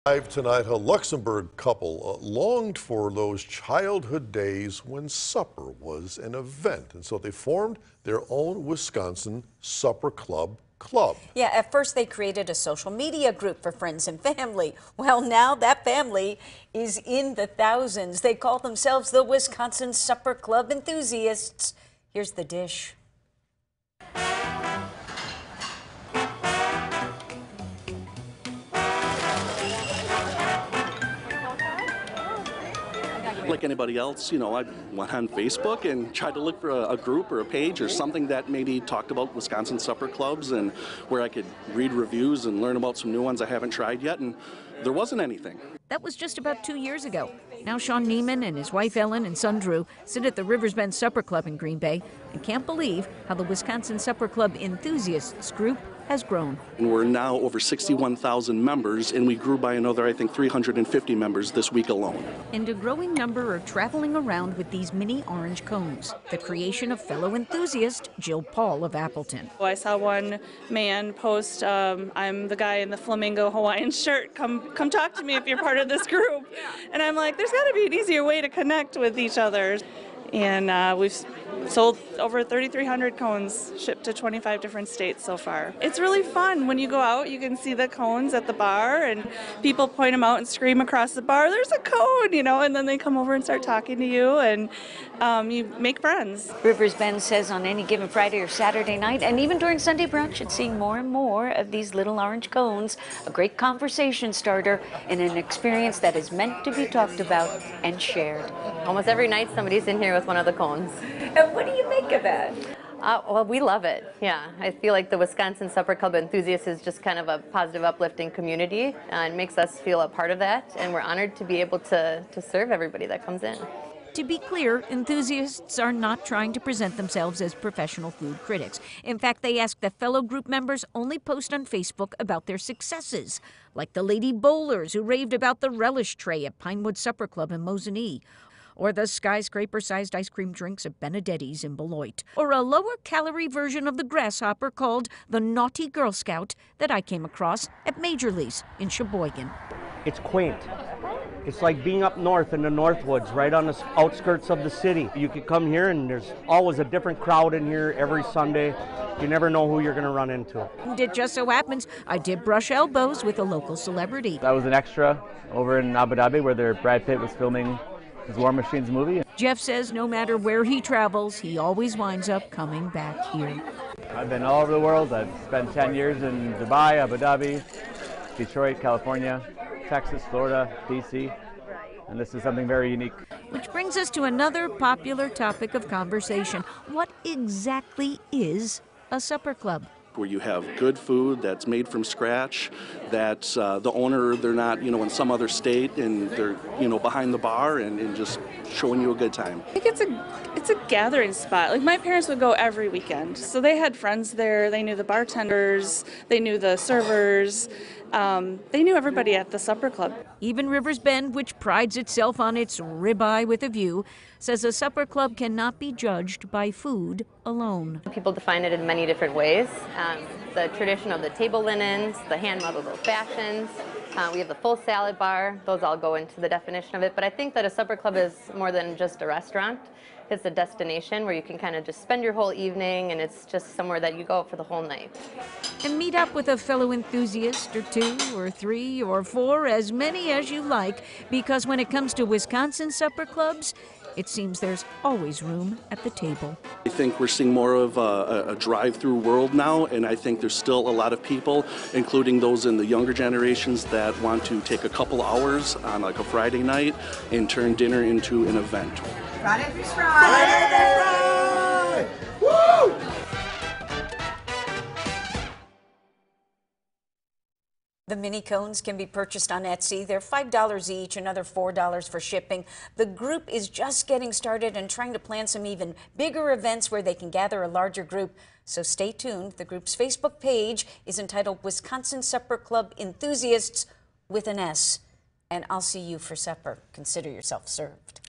Live tonight, a Luxembourg couple longed for those childhood days when supper was an event, and so they formed their own Wisconsin Supper Club. Yeah, at first they created a social media group for friends and family. Well, now that family is in the thousands. They call themselves the Wisconsin Supper Club Enthusiasts. Here's the dish. Like anybody else, I went on Facebook and tried to look for a group or a page or something that maybe talked about Wisconsin supper clubs and where I could read reviews and learn about some new ones I haven't tried yet, and there wasn't anything. That was just about 2 years ago. Now Sean Neiman and his wife Ellen and son Drew sit at the Rivers Bend Supper Club in Green Bay and can't believe how the Wisconsin Supper Club Enthusiasts group has grown. And we're now over 61,000 members, and we grew by another, I think, 350 members this week alone. And a growing number are traveling around with these mini orange cones, the creation of fellow enthusiast Jill Paul of Appleton. I saw one man post, I'm the guy in the flamingo Hawaiian shirt, come talk to me if you're part of this group. And I'm like, there's got to be an easier way to connect with each other. And we've sold over 3,300 cones, shipped to 25 different states so far. It's really fun. When you go out, you can see the cones at the bar, and people point them out and scream across the bar, there's a cone, and then they come over and start talking to you, and you make friends. Rivers Bend says on any given Friday or Saturday night, and even during Sunday brunch, it's seeing more and more of these little orange cones, a great conversation starter and an experience that is meant to be talked about and shared. Almost every night somebody's in here with one of the cones. And what do you make of that? Well, we love it. Yeah, I feel like the Wisconsin Supper Club Enthusiasts is just kind of a positive, uplifting community, and makes us feel a part of that, and we're honored to be able to serve everybody that comes in. To be clear, enthusiasts are not trying to present themselves as professional food critics. In fact, they ask that fellow group members only post on Facebook about their successes, like the lady bowlers who raved about the relish tray at Pinewood Supper Club in Mosinee, or the skyscraper-sized ice cream drinks at Benedetti's in Beloit, or a lower-calorie version of the grasshopper called the Naughty Girl Scout that I came across at Major Lee's in Sheboygan. It's quaint. It's like being up north in the Northwoods, right on the outskirts of the city. You can come here and there's always a different crowd in here every Sunday. You never know who you're going to run into. And it just so happens I did brush elbows with a local celebrity. I was an extra over in Abu Dhabi where Brad Pitt was filming his War Machines movie. Jeff says no matter where he travels, he always winds up coming back here. I've been all over the world. I've spent 10 years in Dubai, Abu Dhabi, Detroit, California, Texas, Florida, DC, and this is something very unique. Which brings us to another popular topic of conversation. What exactly is a supper club? Where you have good food that's made from scratch, that the owner, they're not, in some other state, and they're, behind the bar and just showing you a good time. I think it's a gathering spot. Like, my parents would go every weekend, so they had friends there. They knew the bartenders, they knew the servers, they knew everybody at the supper club. Even Rivers Bend, which prides itself on its ribeye with a view, says a supper club cannot be judged by food alone. People define it in many different ways. The tradition of the table linens, the hand-modeled old fashions, we have the full salad bar. Those all go into the definition of it. But I think that a supper club is more than just a restaurant. It's a destination where you can kind of just spend your whole evening, and it's just somewhere that you go for the whole night. And meet up with a fellow enthusiast or two or three or four, as many as you like, because when it comes to Wisconsin supper clubs, it seems there's always room at the table. I think we're seeing more of a drive-through world now, and I think there's still a lot of people, including those in the younger generations, that want to take a couple hours on like a Friday night and turn dinner into an event. Friday Fish Fry! Woo! The mini cones can be purchased on Etsy. They're $5 each, another $4 for shipping. The group is just getting started and trying to plan some even bigger events where they can gather a larger group. So stay tuned. The group's Facebook page is entitled Wisconsin Supper Club Enthusiasts with an S. And I'll see you for supper. Consider yourself served.